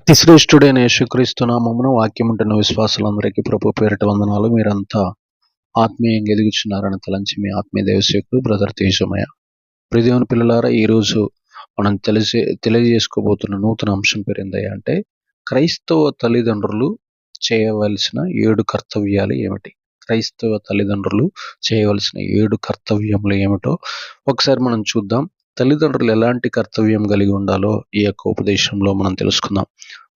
అతి శ్రేష్ఠుడైన యేసుక్రీస్తు నామమున వాక్యం ఉంటున్న విశ్వాసులందరికీ ప్రభు పేరిట వందనాలు. మీరంతా ఆత్మీయంగా ఎదుగుచున్నారని తలంచి మీ ఆత్మీయ దేవసేకుడు బ్రదర్ తేజమయ్య. ప్రియదేవుని పిల్లలారా, ఈరోజు మనం తెలియజేసుకోబోతున్న నూతన అంశం పేరు ఏందయ్యా అంటే, క్రైస్తవ తల్లిదండ్రులు చేయవలసిన 7 కర్తవ్యాలు ఏమిటి? క్రైస్తవ తల్లిదండ్రులు చేయవలసిన 7 కర్తవ్యములు ఏమిటో ఒకసారి మనం చూద్దాం. తల్లిదండ్రులు ఎలాంటి కర్తవ్యం కలిగి ఉండాలో ఈ యొక్క ఉపదేశంలో మనం తెలుసుకుందాం.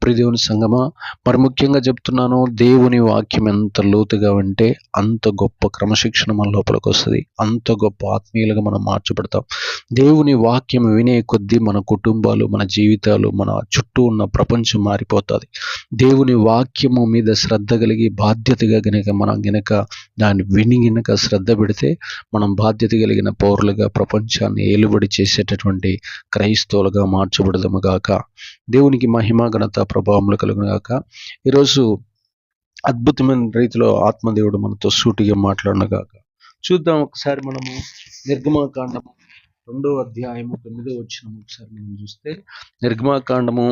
ప్రియదేవుని సంగమా, మరి ముఖ్యంగా చెప్తున్నాను, దేవుని వాక్యం ఎంత లోతుగా ఉంటే అంత గొప్ప క్రమశిక్షణ మన లోపలికి వస్తుంది, అంత గొప్ప ఆత్మీయులుగా మనం మార్చబడతాం. దేవుని వాక్యం వినే కొద్దీ మన కుటుంబాలు, మన జీవితాలు, మన చుట్టూ ఉన్న ప్రపంచం మారిపోతుంది. దేవుని వాక్యము మీద శ్రద్ధ కలిగి బాధ్యతగా మనం గనక దాన్ని విని శ్రద్ధ పెడితే మనం బాధ్యత కలిగిన పౌరులుగా ప్రపంచాన్ని ఏలుబడి చేసేటటువంటి క్రైస్తవులుగా మార్చబడదాము గాక. దేవునికి మహిమ ఘనత ప్రభావములు కలుగును గాక. ఈరోజు అద్భుతమైన రీతిలో ఆత్మదేవుడు మనతో సూటిగా మాట్లాడును గాక. చూద్దాం ఒకసారి మనము నిర్గమకాండము 2వ అధ్యాయము 9వ వచనం ఒకసారి మనం చూస్తే, నిర్గమకాండము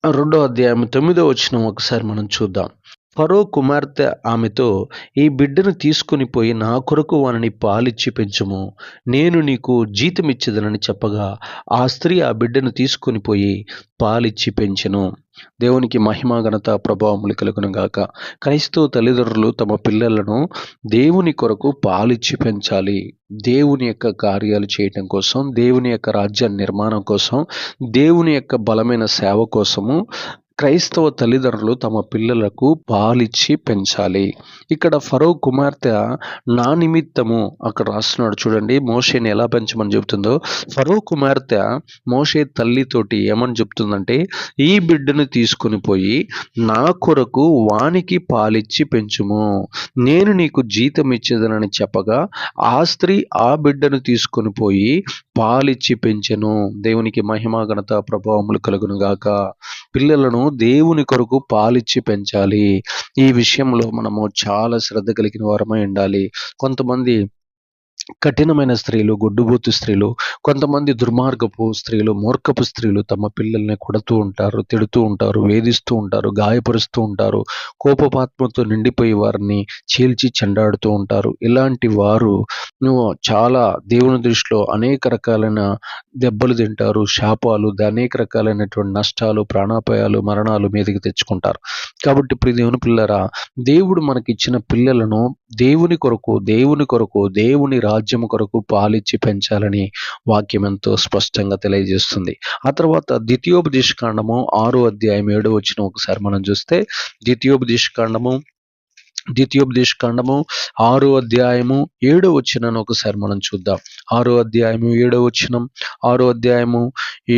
2వ అధ్యాయము 9వ వచనం ఒకసారి మనం చూద్దాం. ఫరో కుమార్తె ఆమెతో, ఈ బిడ్డను తీసుకుని పోయి నా కొరకు వానిని పాలిచ్చి పెంచుము, నేను నీకు జీతం ఇచ్చేదనని చెప్పగా ఆ స్త్రీ ఆ బిడ్డను తీసుకుని పోయి పాలిచ్చి పెంచెను. దేవునికి మహిమ ఘనత ప్రభావములు కలుగును గాక. క్రైస్తవ తల్లిదండ్రులు తమ పిల్లలను దేవుని కొరకు పాలిచ్చి పెంచాలి. దేవుని యొక్క కార్యాలు చేయటం కోసం, దేవుని యొక్క రాజ్య నిర్మాణం కోసం, దేవుని యొక్క బలమైన సేవ కోసము క్రైస్తవ తల్లిదండ్రులు తమ పిల్లలకు పాలిచ్చి పెంచాలి. ఇక్కడ ఫరో కుమార్తె నా నిమిత్తము అక్కడ రాస్తున్నాడు చూడండి, మోషేని ఎలా పెంచమని చెబుతుందో. ఫరో కుమార్తె మోషే తల్లితోటి ఏమని చెప్తుందంటే, ఈ బిడ్డను తీసుకుని పోయి నా కొరకు వానికి పాలిచ్చి పెంచుము, నేను నీకు జీతం ఇచ్చేదనని చెప్పగా ఆ స్త్రీ ఆ బిడ్డను తీసుకుని పోయి పాలిచ్చి పెంచెను. దేవునికి మహిమ ఘనత ప్రభావములు కలుగును గాక. పిల్లలను దేవుని కొరకు పాలిచ్చి పెంచాలి. ఈ విషయంలో మనము చాలా శ్రద్ధ కలిగిన వారమై ఉండాలి. కొంతమంది కఠినమైన స్త్రీలు, గొడ్డుబోతు స్త్రీలు, కొంతమంది దుర్మార్గపు స్త్రీలు, మూర్ఖపు స్త్రీలు తమ పిల్లల్ని కొడుతూ ఉంటారు, తిడుతూ ఉంటారు, వేధిస్తూ ఉంటారు, గాయపరుస్తూ ఉంటారు, కోపపాత్మతో నిండిపోయి వారిని చీల్చి చెండాడుతూ ఉంటారు. ఇలాంటి వారు చాలా దేవుని దృష్టిలో అనేక రకాలైన దెబ్బలు తింటారు, శాపాలు, అనేక రకాలైనటువంటి నష్టాలు, ప్రాణాపాయాలు, మరణాలు మీదకి తెచ్చుకుంటారు. కాబట్టి ప్రియ దేవుని పిల్లరా, దేవుడు మనకిచ్చిన పిల్లలను దేవుని కొరకు దేవుని రాజ్యము కొరకు పాలిచ్చి పెంచాలని వాక్యం ఎంతో స్పష్టంగా తెలియజేస్తుంది. ఆ తర్వాత ద్వితీయోపదేశకాండము 6వ అధ్యాయం 7వ వచనం ఒకసారి మనం చూస్తే, ద్వితీయోపదేశకాండము 6వ అధ్యాయము 7వ వచనాన్ని ఒకసారి మనం చూద్దాం. 6వ అధ్యాయము 7వ వచనం, 6వ అధ్యాయము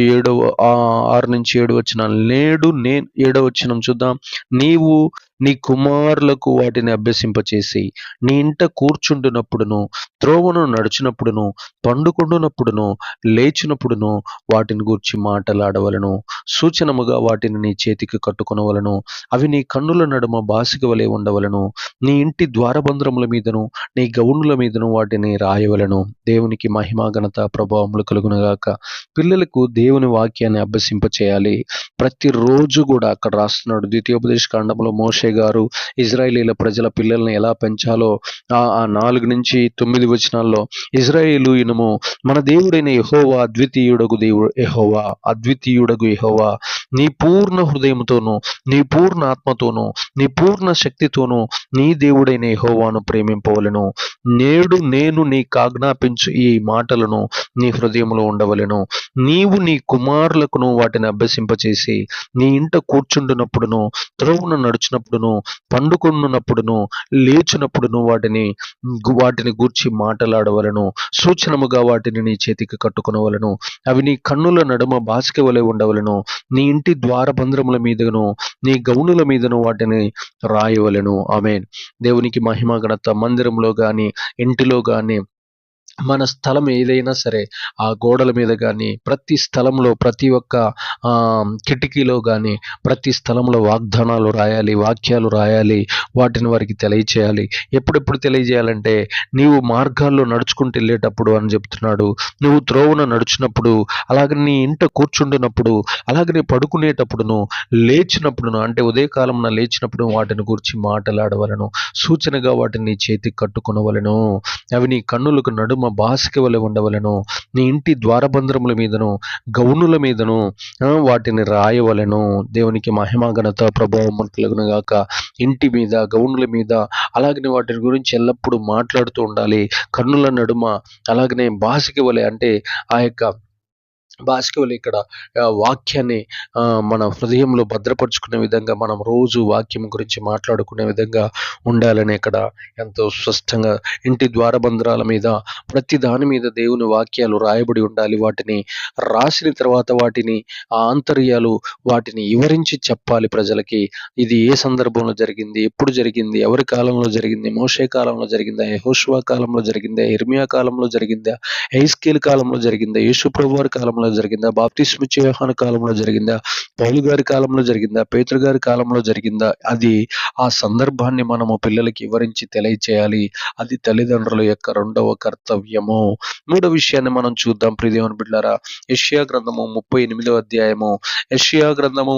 6 నుంచి 7 వచనాలు. నేడు నేను 7వ వచనం చూద్దాం. నీవు నీ కుమారులకు వాటిని అభ్యసింపచేసి నీ ఇంట కూర్చుంటున్నప్పుడును, త్రోవను నడిచినప్పుడును, పండుకొండునప్పుడును, లేచినప్పుడును వాటిని గూర్చి మాటలాడవలను. సూచనముగా వాటిని నీ చేతికి కట్టుకొనవలను. అవి నీ కన్నుల నడుమ బాసిక వలె ఉండవలను. నీ ఇంటి ద్వారబంధ్రముల మీదను, నీ గౌనుల మీదను వాటిని రాయవలను. దేవునికి మహిమ ఘనత ప్రభావములు కలుగునగాక. పిల్లలకు దేవుని వాక్యాన్ని అభ్యసింపచేయాలి. ప్రతిరోజు కూడా అక్కడ రాస్తున్నాడు ద్వితీయోపదేశ కాండంలో మోషే గారు ఇజ్రాయేలీల ప్రజల పిల్లల్ని ఎలా పెంచాలో ఆ 4 నుంచి 9 వచనాల్లో, ఇజ్రాయేలు ఇనుము, మన దేవుడైన యెహోవా అద్వితీయుడగు యెహోవా నీ పూర్ణ హృదయముతోను, నీ పూర్ణ ఆత్మతోను, నీ పూర్ణ శక్తితోను నీ దేవుడైన యెహోవాను ప్రేమింపవలెను. నేడు నేను నీకు ఆజ్ఞాపించు ఈ మాటలను నీ హృదయంలో ఉండవలెను. నీవు నీ కుమారులకును వాటిని అభ్యసింపచేసి నీ ఇంట కూర్చుండునప్పుడును, త్రోవను నడుచునప్పుడును, పండుకొనున్నప్పుడును, లేచినప్పుడును వాటిని గూర్చి మాటలాడవలను. సూచనముగా వాటిని నీ చేతికి కట్టుకొనవలను. అవి నీ కన్నుల నడుమ బాసిక వలె ఉండవలను. నీ ఇంటి ద్వారబంధ్రముల మీదను, నీ గౌనుల మీదను వాటిని రాయవలను. ఆమేన్. దేవునికి మహిమ ఘనత. మందిరంలో గాని, ఇంటిలో గాని మన స్థలం ఏదైనా సరే ఆ గోడల మీద కానీ ప్రతి స్థలంలో ప్రతి ఒక్క కిటికీలో కానీ ప్రతి స్థలంలో వాగ్దానాలు రాయాలి, వాక్యాలు రాయాలి, వాటిని వారికి తెలియచేయాలి. ఎప్పుడెప్పుడు తెలియజేయాలంటే నీవు మార్గాల్లో నడుచుకుంటూ వెళ్ళేటప్పుడు అని చెప్తున్నాడు, నువ్వు త్రోవన నడిచినప్పుడు, అలాగే నీ ఇంట కూర్చుంటున్నప్పుడు, అలాగే నీ పడుకునేటప్పుడును, లేచినప్పుడును, అంటే ఉదయకాలంలో లేచినప్పుడు వాటిని గురించి మాట్లాడవలను, సూచనగా వాటిని నీ చేతికి కట్టుకొనవలెను. అవి నీ కన్నులకు నడుమ బాసిక వలె ఉండవలెను. నీ ఇంటి ద్వారబంధముల మీదను గౌనుల మీదను వాటిని రాయవలెను. దేవునికి మహిమ ఘనత ప్రభావం కలుగును గాక. ఇంటి మీద గౌనుల మీద అలాగనే వాటి గురించి ఎల్లప్పుడూ మాట్లాడుతూ ఉండాలి. కన్నుల నడుమ అలాగనే బాసిక వలె, అంటే ఆ యొక్క బాసికవలి ఇక్కడ వాక్యాన్ని మన హృదయంలో భద్రపరుచుకునే విధంగా మనం రోజు వాక్యం గురించి మాట్లాడుకునే విధంగా ఉండాలని ఇక్కడ ఎంతో స్పష్టంగా ఇంటి ద్వారబంధరాల మీద ప్రతి దాని మీద దేవుని వాక్యాలు రాయబడి ఉండాలి. వాటిని రాసిన తర్వాత వాటిని ఆ ఆంతర్యాలు వాటిని వివరించి చెప్పాలి ప్రజలకి. ఇది ఏ సందర్భంలో జరిగింది, ఎప్పుడు జరిగింది, ఎవరి కాలంలో జరిగింది, మోషే కాలంలో జరిగిందా, యెహోషువ కాలంలో జరిగిందా, ఇర్మియా కాలంలో జరిగిందా, హెస్కేల్ కాలంలో జరిగిందా, యేసు ప్రభువారి కాలంలో జరిగిందా, బాప్తిస్మిచ్చే యోహాను కాలంలో జరిగిందా, పౌలు గారి కాలంలో జరిగిందా, పేతురు గారి కాలంలో జరిగిందా, అది ఆ సందర్భాన్ని మనము పిల్లలకి వివరించి తెలియచేయాలి. అది తల్లిదండ్రుల యొక్క రెండవ కర్తవ్యము. మూడో విషయాన్ని మనం చూద్దాం ప్రియదేవుని బిడ్డలారా. యెషయా గ్రంథము 38వ అధ్యాయము. యెషయా గ్రంథము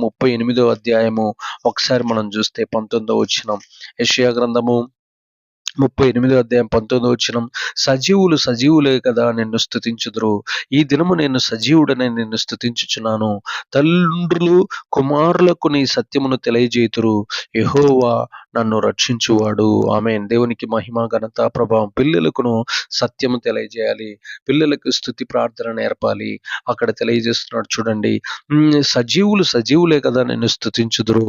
38వ అధ్యాయము ఒకసారి మనం చూస్తే 19వ వచనం. యెషయా గ్రంథము 38వ అధ్యాయం 19వ వచనం. సజీవులే కదా నిన్ను స్తుతించుదురు. ఈ దినము నేను సజీవుడనే నిన్ను స్తుతించుచున్నాను. తండ్రులు కుమారులకు నీ సత్యమును తెలియజేతురు. యెహోవా నన్ను రక్షించువాడు. ఆమేన్. దేవునికి మహిమ ఘనత ప్రభావం. పిల్లలకును సత్యము తెలియజేయాలి, పిల్లలకు స్తుతి ప్రార్థన నేర్పాలి. అక్కడ తెలియజేస్తున్నాడు చూడండి, సజీవులే కదా నిన్ను స్తుతించుదురు.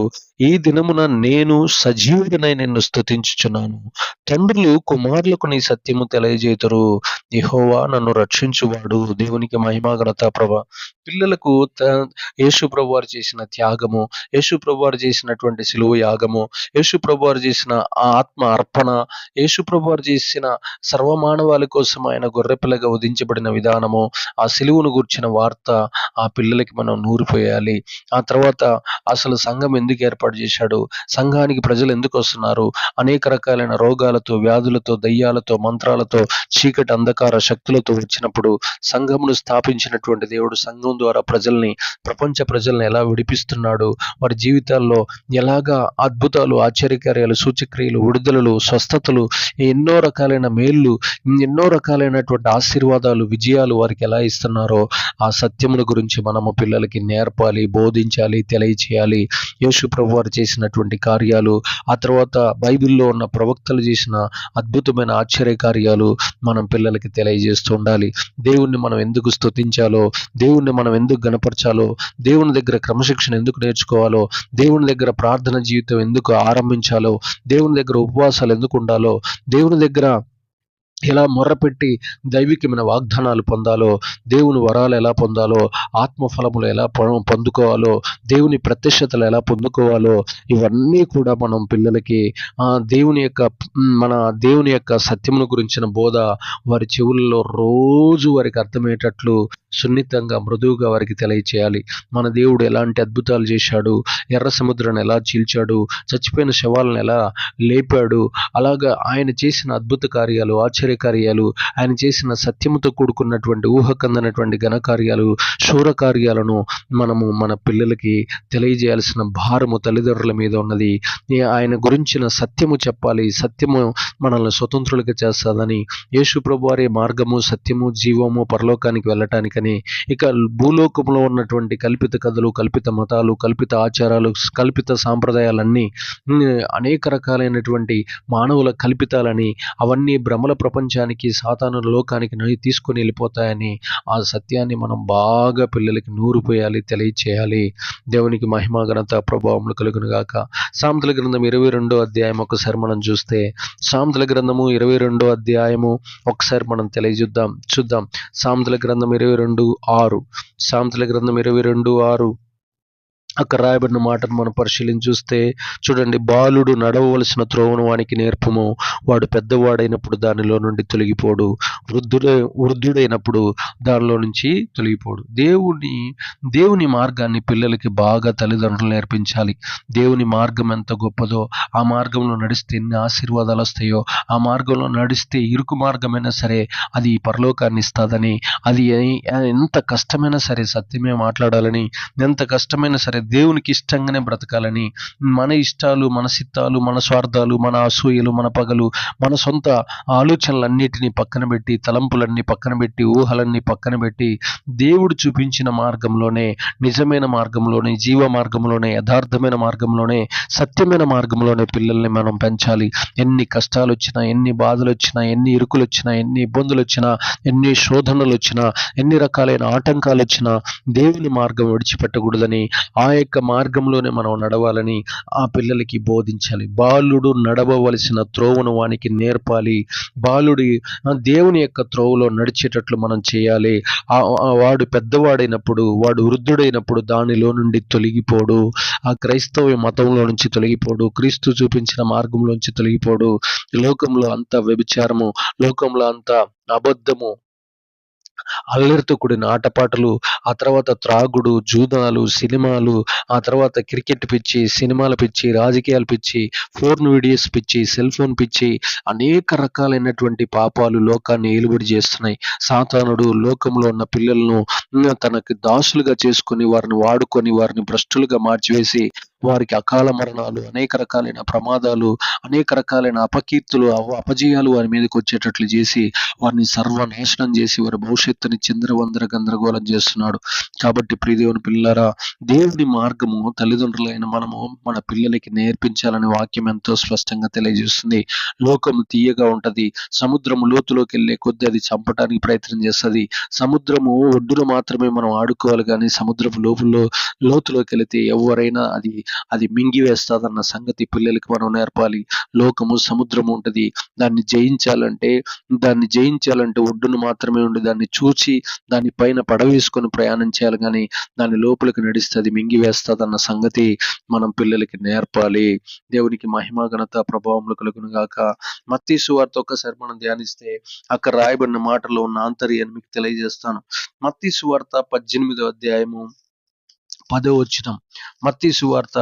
ఈ దినమున నేను సజీవుడనై నిన్ను స్తుతించుచున్నాను. తండ్రులు కుమారులకు నీ సత్యము తెలియజేతురు. యెహోవా నన్ను రక్షించువాడు. దేవునికి మహిమ ఘనత ప్రభావం. పిల్లలకు యేసు ప్రభువారు చేసిన త్యాగము, యేసు ప్రభువారు చేసినటువంటి సిలువ యాగము, యేసు ప్రభువారు చేసిన ఆత్మ అర్పణ, యేసు ప్రభువారు చేసిన సర్వమానవాళి కోసం ఆయన గొర్రెపిల్లగా వధించబడిన విధానము, ఆ సిలువను గూర్చిన వార్త ఆ పిల్లలకి మనం నూరిపోయాలి. ఆ తర్వాత అసలు సంఘం ఎందుకు ఏర్పాటు చేశాడు, సంఘానికి ప్రజలు ఎందుకు వస్తున్నారు, అనేక రకాలైన రోగాలతో, వ్యాధులతో, దయ్యాలతో, మంత్రాలతో, చీకటి అంధకార శక్తులతో వచ్చినప్పుడు సంఘమును స్థాపించినటువంటి దేవుడు సంఘం ద్వారా ప్రపంచ ప్రజల్ని ఎలా విడిపిస్తున్నాడు, వారి జీవితాల్లో ఎలాగా అద్భుతాలు, ఆశ్చర్యకార్యాలు, సూచక్రియలు, విడుదలలు, స్వస్థతలు, ఎన్నో రకాలైన మేళ్ళు, ఎన్నో రకాలైనటువంటి ఆశీర్వాదాలు, విజయాలు వారికి ఎలా ఇస్తున్నారో ఆ సత్యముల గురించి మనము పిల్లలకి నేర్పాలి, బోధించాలి, తెలియచేయాలి. యేసు ప్రభువారు చేసినటువంటి కార్యాలు, ఆ తర్వాత బైబిల్లో ఉన్న ప్రవక్తలు చేసిన అద్భుతమైన ఆశ్చర్య కార్యాలు మనం పిల్లలకి తెలియజేస్తూ ఉండాలి. దేవుణ్ణి మనం ఎందుకు స్తుతించాలో, దేవుణ్ణి మనం ఎందుకు గణపరచాలో, దేవుని దగ్గర క్రమశిక్షణ ఎందుకు నేర్చుకోవాలో, దేవుని దగ్గర ప్రార్థన జీవితం ఎందుకు ఆరంభించాలో, దేవుని దగ్గర ఉపవాసాలు ఎందుకు ఉండాలో, దేవుని దగ్గర ఎలా మొర్రపెట్టి దైవికమైన వాగ్దానాలు పొందాలో, దేవుని వరాలు ఎలా పొందాలో, ఆత్మఫలములు ఎలా పొందుకోవాలో, దేవుని ప్రత్యక్షతలు ఎలా పొందుకోవాలో, ఇవన్నీ కూడా మనం పిల్లలకి మన దేవుని యొక్క సత్యమును గురించిన బోధ వారి చెవుల్లో రోజు వారికి అర్థమయ్యేటట్లు సున్నితంగా, మృదువుగా వారికి తెలియచేయాలి. మన దేవుడు ఎలాంటి అద్భుతాలు చేశాడు, ఎర్ర సముద్రాన్ని ఎలా చీల్చాడు, చచ్చిపోయిన శవాలను ఎలా లేపాడు, అలాగా ఆయన చేసిన అద్భుత కార్యాలు, ఆశ్చర్యకార్యాలు, ఆయన చేసిన సత్యముతో కూడుకున్నటువంటి ఊహకందనటువంటి ఘనకార్యాలు, శూరకార్యాలను మనము మన పిల్లలకి తెలియజేయాల్సిన భారము తల్లిదండ్రుల మీద ఉన్నది. ఆయన గురించిన సత్యము చెప్పాలి. సత్యము మనల్ని స్వతంత్రులుగా చేస్తుందని, యేసు ప్రభువారే మార్గము, సత్యము, జీవము, పరలోకానికి వెళ్ళటానికని, ఇక భూలోకంలో ఉన్నటువంటి కల్పిత కథలు, కల్పిత మతాలు, కల్పిత ఆచారాలు, కల్పిత సాంప్రదాయాలన్నీ, అనేక రకాలైనటువంటి మానవుల కల్పితాలని, అవన్నీ భ్రమల ప్రపంచానికి, సాతాను లోకానికి తీసుకొని వెళ్ళిపోతాయని ఆ సత్యాన్ని మనం బాగా పిల్లలకి నూరిపోయాలి, తెలియచేయాలి. దేవునికి మహిమ ఘనత ప్రభావములు కలుగును గాక. సామెతల గ్రంథం 22వ అధ్యాయం ఒకసారి మనం చూస్తే, సామెతల గ్రంథము 22వ అధ్యాయము ఒకసారి మనం చూద్దాం. సామెతల గ్రంథం 22:6. సామెతల గ్రంథం 22:6. అక్కడ రాయబడిన మాటను మనం పరిశీలించి చూస్తే చూడండి, బాలుడు నడవవలసిన త్రోవను వానికి నేర్పము, వాడు పెద్దవాడైనప్పుడు దానిలో నుండి తొలగిపోడు, వృద్ధుడైనప్పుడు దానిలో నుంచి తొలగిపోడు. దేవుని మార్గాన్ని పిల్లలకి బాగా తల్లిదండ్రులు నేర్పించాలి. దేవుని మార్గం ఎంత గొప్పదో, ఆ మార్గంలో నడిస్తే ఎన్ని ఆశీర్వాదాలు వస్తాయో, ఆ మార్గంలో నడిస్తే ఇరుకు మార్గమైనా సరే అది పరలోకాన్ని ఇస్తుందని, అది ఎంత కష్టమైనా సరే సత్యమే మాట్లాడాలని, ఎంత కష్టమైనా సరే దేవునికి ఇష్టంగానే బ్రతకాలని, మన ఇష్టాలు, మన సిత్తాలు, మన స్వార్థాలు, మన అసూయలు, మన పగలు, మన సొంత ఆలోచనలన్నిటినీ పక్కన పెట్టి, తలంపులన్నీ పక్కన పెట్టి, ఊహలన్నీ పక్కన పెట్టి, దేవుడు చూపించిన మార్గంలోనే, నిజమైన మార్గంలోనే, జీవ మార్గంలోనే, యథార్థమైన మార్గంలోనే, సత్యమైన మార్గంలోనే పిల్లల్ని మనం పెంచాలి. ఎన్ని కష్టాలు వచ్చినా, ఎన్ని బాధలు వచ్చినా, ఎన్ని ఇరుకులు వచ్చినా, ఎన్ని ఇబ్బందులు వచ్చినా, ఎన్ని శోధనలు వచ్చినా, ఎన్ని రకాలైన ఆటంకాలు వచ్చినా దేవుని మార్గం విడిచిపెట్టకూడదని, ఆ యొక్క మార్గంలోనే మనం నడవాలని ఆ పిల్లలకి బోధించాలి. బాలుడు నడవవలసిన త్రోవను వానికి నేర్పాలి. దేవుని యొక్క త్రోవలో నడిచేటట్లు మనం చేయాలి. వాడు పెద్దవాడైనప్పుడు, వాడు వృద్ధుడైనప్పుడు దానిలో నుండి తొలగిపోడు. ఆ క్రైస్తవ మతంలో నుంచి తొలగిపోడు, క్రీస్తు చూపించిన మార్గంలోంచి తొలగిపోడు. లోకంలో అంత వ్యభిచారము, లోకంలో అంత అబద్ధము, అల్లరితో కూడిన ఆటపాటలు, ఆ తర్వాత త్రాగుడు, జూదాలు, సినిమాలు, ఆ తర్వాత క్రికెట్ పిచ్చి, సినిమాల పిచ్చి, రాజకీయాల పిచ్చి, ఫోన్ వీడియోస్ పిచ్చి, సెల్ ఫోన్ పిచ్చి, అనేక రకాలైనటువంటి పాపాలు లోకాన్ని ఏలుబడి చేస్తున్నాయి. సాతానుడు లోకంలో ఉన్న పిల్లలను తనకి దాసులుగా చేసుకొని, వారిని వాడుకొని, వారిని భ్రష్టులుగా మార్చివేసి, వారికి అకాల మరణాలు, అనేక రకాలైన ప్రమాదాలు, అనేక రకాలైన అపకీర్తులు, అపజయాలు వారి మీదకి వచ్చేటట్లు చేసి, వారిని సర్వనాశనం చేసి, వారి భవిష్యత్తుని చిందరవందర గందరగోళం చేస్తున్నాడు. కాబట్టి ప్రియదేవుని పిల్లలారా, దేవుని మార్గము తల్లిదండ్రులైన మనము మన పిల్లలకి నేర్పించాలని వాక్యం ఎంతో స్పష్టంగా తెలియజేస్తుంది. లోకము తీయగా ఉంటది, సముద్రము లోతులోకి వెళ్ళే కొద్దీ అది చంపడానికి ప్రయత్నం చేస్తుంది. సముద్రము ఒడ్డున మాత్రమే మనం ఆడుకోవాలి, కానీ సముద్రపు లోతులోకి వెళితే ఎవరైనా అది మింగివేస్తాదన్న సంగతి పిల్లలకి మనం నేర్పాలి. లోకము సముద్రము ఉంటది, దాన్ని జయించాలంటే ఒడ్డును మాత్రమే ఉండి దాన్ని చూచి దాని పైన పడవేసుకొని ప్రయాణం చేయాలి, కానీ దాని లోపలికి నడిస్తే అది మింగివేస్తుంది అన్న సంగతి మనం పిల్లలకి నేర్పాలి. దేవునికి మహిమ ఘనత ప్రభావములు కలుగును గాక. మత్తయి సువార్త ఒక్కసారి మనం ధ్యానిస్తే అక్కడ రాయబడిన మాటలో ఉన్న ఆంతర్యాన్ని మీకు తెలియజేస్తాను. మత్తయి సువార్త 18వ అధ్యాయము 10వ వచనం. మత్తయి సువార్త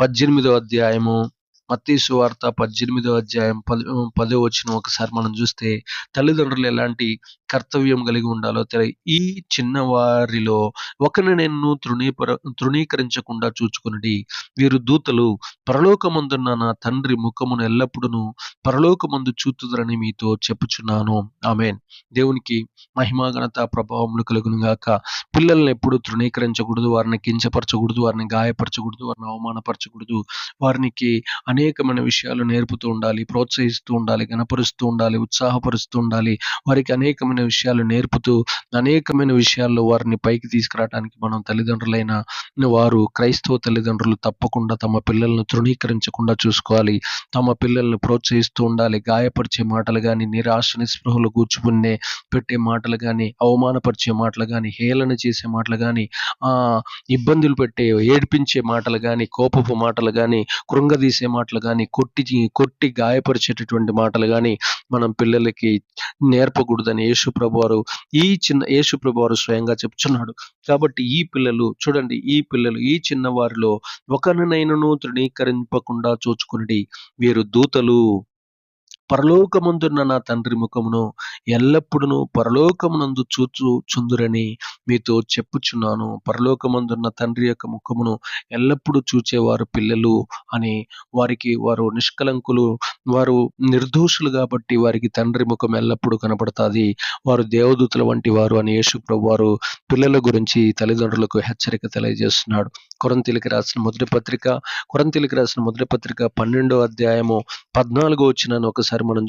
18వ అధ్యాయము మత్తయి సువార్త 18వ అధ్యాయం 10వ వచనం ఒకసారి మనం చూస్తే తల్లిదండ్రులు ఎలాంటి కర్తవ్యం కలిగి ఉండాలో ఈ చిన్నవారిలో ఒకరిని నేను తృణీకరించకుండా చూచుకుని, వీరు దూతలు పరలోకమందున్న నా తండ్రి ముఖమును ఎల్లప్పుడూ పరలోకమందు చూతుదరని మీతో చెప్పుచున్నాను. ఆమేన్. దేవునికి మహిమ ఘనత ప్రభావములు కలుగును గాక. పిల్లల్ని ఎప్పుడు తృణీకరించకూడదు, వారిని కించపరచకూడదు, వారిని గాయపరచకూడదు, వారిని అవమానపరచకూడదు. వారికి అనేకమైన విషయాలు నేర్పుతూ ఉండాలి, ప్రోత్సహిస్తూ ఉండాలి, గణపరుస్తూ ఉండాలి, ఉత్సాహపరుస్తూ ఉండాలి. వారికి అనేకమైన విషయాలు నేర్పుతూ, అనేకమైన విషయాల్లో వారిని పైకి తీసుకురావడానికి మనం తల్లిదండ్రులైన వారు, క్రైస్తవ తల్లిదండ్రులు తప్పకుండా తమ పిల్లలను తృణీకరించకుండా చూసుకోవాలి. తమ పిల్లల్ని ప్రోత్సహిస్తూ ఉండాలి. గాయపరిచే మాటలు కానీ, నిరాశ నిస్పృహలు కూర్చుకునే పెట్టే మాటలు కానీ, అవమానపరిచే మాటలు కానీ, హేళన చేసే మాటలు కానీ, ఇబ్బందులు పెట్టే ఏడ్పించే మాటలు కానీ, కోపపు మాటలు కానీ, కృంగదీసే మాటలు కానీ, కొట్టి గాయపరిచేటటువంటి మాటలు కానీ మనం పిల్లలకి నేర్పకూడదని యేసుప్రభు వారు స్వయంగా చెప్తున్నాడు. కాబట్టి ఈ పిల్లలు చూడండి, ఈ చిన్నవారిలో ఒకరినైనను తృణీకరింపకుండా చూచుకుని, వీరు దూతలు పరలోకమందున్న నా తండ్రి ముఖమును ఎల్లప్పుడూ పరలోకమునందు చూచుచుందురని మీతో చెప్పుచున్నాను. పరలోకమందున్న తండ్రి యొక్క ముఖమును ఎల్లప్పుడూ చూచేవారు పిల్లలు అని, వారు నిష్కలంకులు, వారు నిర్దోషులు కాబట్టి వారికి తండ్రి ముఖం ఎల్లప్పుడూ కనపడుతుంది. వారు దేవదూతల వంటి వారు అని యేసు ప్రభు వారు పిల్లల గురించి తల్లిదండ్రులకు హెచ్చరిక తెలియజేస్తున్నాడు. కొరింథీయులకు రాసిన మొదటి పత్రిక 12వ అధ్యాయము 14వ వచనాన్ని ఒకసారి మనం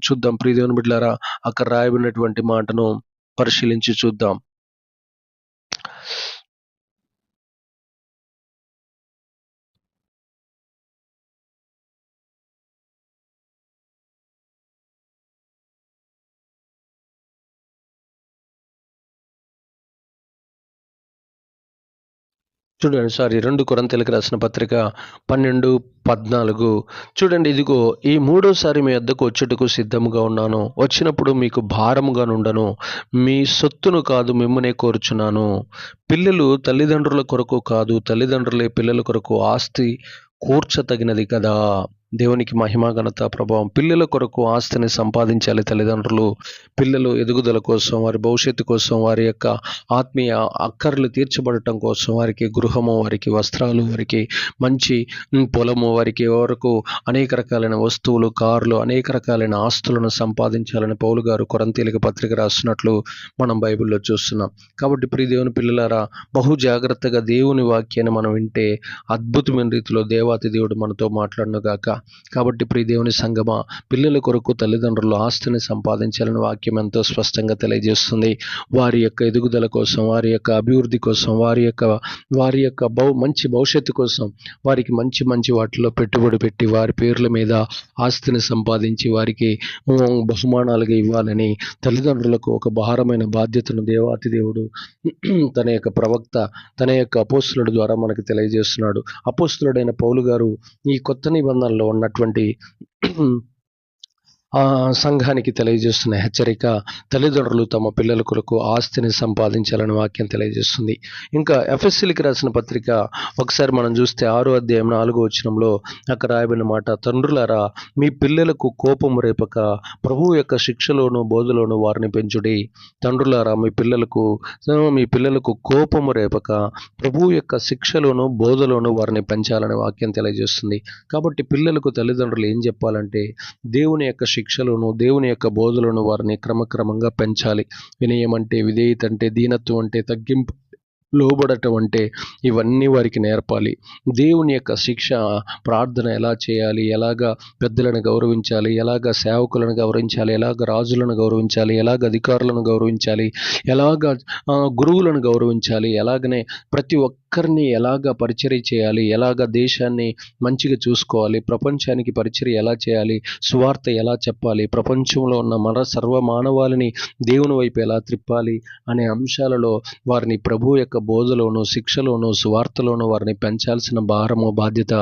చూద్దాం. ప్రియదేవుని బిడ్డలారా, అక్కడ రాయబడినటువంటి మాటను పరిశీలించి చూద్దాం. చూడండి, 2 కొరింథీయులకు రాసిన పత్రిక 12:14. చూడండి, ఇదిగో ఈ మూడోసారి మీ వద్దకు వచ్చుటకు సిద్ధముగా ఉన్నాను. వచ్చినప్పుడు మీకు భారముగా నుండను. మీ సొత్తును కాదు, మిమ్మునే కోరుచున్నాను. పిల్లలు తల్లిదండ్రుల కొరకు కాదు, తల్లిదండ్రులే పిల్లల కొరకు ఆస్తి కూర్చతగినది కదా. దేవునికి మహిమ, ఘనత, ప్రభావం. పిల్లల కొరకు ఆస్తిని సంపాదించాలి తల్లిదండ్రులు. పిల్లలు ఎదుగుదల కోసం, వారి భవిష్యత్తు కోసం, వారి యొక్క ఆత్మీయ అక్కర్లు తీర్చబడటం కోసం, వారికి గృహము, వారికి వస్త్రాలు, వారికి మంచి పొలము, వారికి వరకు అనేక రకాలైన వస్తువులు, కార్లు, అనేక రకాలైన ఆస్తులను సంపాదించాలని పౌలు గారు కొరింథీయులకు పత్రిక రాస్తున్నట్లు మనం బైబిల్లో చూస్తున్నాం. కాబట్టి ప్రియ దేవుని పిల్లలారా, బహు జాగ్రత్తగా దేవుని వాక్యాన్ని మనం వింటే అద్భుతమైన రీతిలో దేవాతి దేవుడు మనతో మాట్లాడునుగాక. కాబట్టి ప్రియ దేవుని సంగమా, పిల్లల కొరకు తల్లిదండ్రులు ఆస్తిని సంపాదించాలని వాక్యం ఎంతో స్పష్టంగా తెలియజేస్తుంది. వారి యొక్క ఎదుగుదల కోసం, వారి యొక్క అభివృద్ధి కోసం, వారి యొక్క మంచి భవిష్యత్తు కోసం, వారికి మంచి మంచి వాటిలో పెట్టుబడి పెట్టి వారి పేర్ల మీద ఆస్తిని సంపాదించి వారికి బహుమానాలుగా ఇవ్వాలని తల్లిదండ్రులకు ఒక భారమైన బాధ్యతను దేవాతి దేవుడు తన యొక్క ప్రవక్త, తన యొక్క అపోస్తులుడి ద్వారా మనకు తెలియజేస్తున్నాడు. అపోస్తులుడైన పౌలు గారు ఈ కొత్త నిబంధనలో ఉన్నటువంటి సంఘానికి తెలియజేస్తున్న హెచ్చరిక, తల్లిదండ్రులు తమ పిల్లల కొరకు ఆస్తిని సంపాదించాలని వాక్యం తెలియజేస్తుంది. ఇంకా ఎఫెసీయులకు రాసిన పత్రిక ఒకసారి మనం చూస్తే 6వ అధ్యాయం 4వ వచనంలో అక్కడ రాయబడిన మాట, తండ్రులారా మీ పిల్లలకు కోపము రేపక ప్రభువు యొక్క శిక్షలోను బోధలోను వారిని పెంచుడి. తండ్రులారా మీ పిల్లలకు కోపము రేపక ప్రభువు యొక్క శిక్షలోను బోధలోను వారిని పెంచాలని వాక్యం తెలియజేస్తుంది. కాబట్టి పిల్లలకు తల్లిదండ్రులు ఏం చెప్పాలంటే, దేవుని యొక్క శిక్షలను, దేవుని యొక్క బోధలను వారిని క్రమక్రమంగా పెంచాలి. వినయం అంటే, విధేయత అంటే, దీనత్వం అంటే, తగ్గింపు, లోబడటం అంటే ఇవన్నీ వారికి నేర్పాలి. దేవుని యొక్క శిక్ష, ప్రార్థన ఎలా చేయాలి, ఎలాగా పెద్దలను గౌరవించాలి, ఎలాగ సేవకులను గౌరవించాలి, ఎలాగ రాజులను గౌరవించాలి, ఎలాగ అధికారులను గౌరవించాలి, ఎలాగ గురువులను గౌరవించాలి, ఎలాగనే ప్రతి ఒక్కరిని ఎలాగ పరిచర్య చేయాలి, ఎలాగ దేశాన్ని మంచిగా చూసుకోవాలి, ప్రపంచానికి పరిచర్య ఎలా చేయాలి, సువార్త ఎలా చెప్పాలి, ప్రపంచంలో ఉన్న సర్వ మానవాళిని దేవుని వైపు ఎలా త్రిప్పాలి అనే అంశాలలో వారిని ప్రభు యొక్క బోధలోను, శిక్షలోను, సువార్తలోను వారిని పెంచాల్సిన భారము, బాధ్యత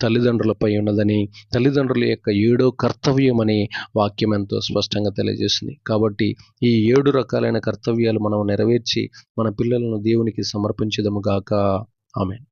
తల్లిదండ్రులపై ఉన్నదని, తల్లిదండ్రుల యొక్క 7వ కర్తవ్యం అని వాక్యం ఎంతో స్పష్టంగా తెలియజేస్తుంది. కాబట్టి ఈ 7 రకాలైన కర్తవ్యాలు మనం నెరవేర్చి మన పిల్లలను దేవునికి సమర్పించుదము గాక. ఆమేన్.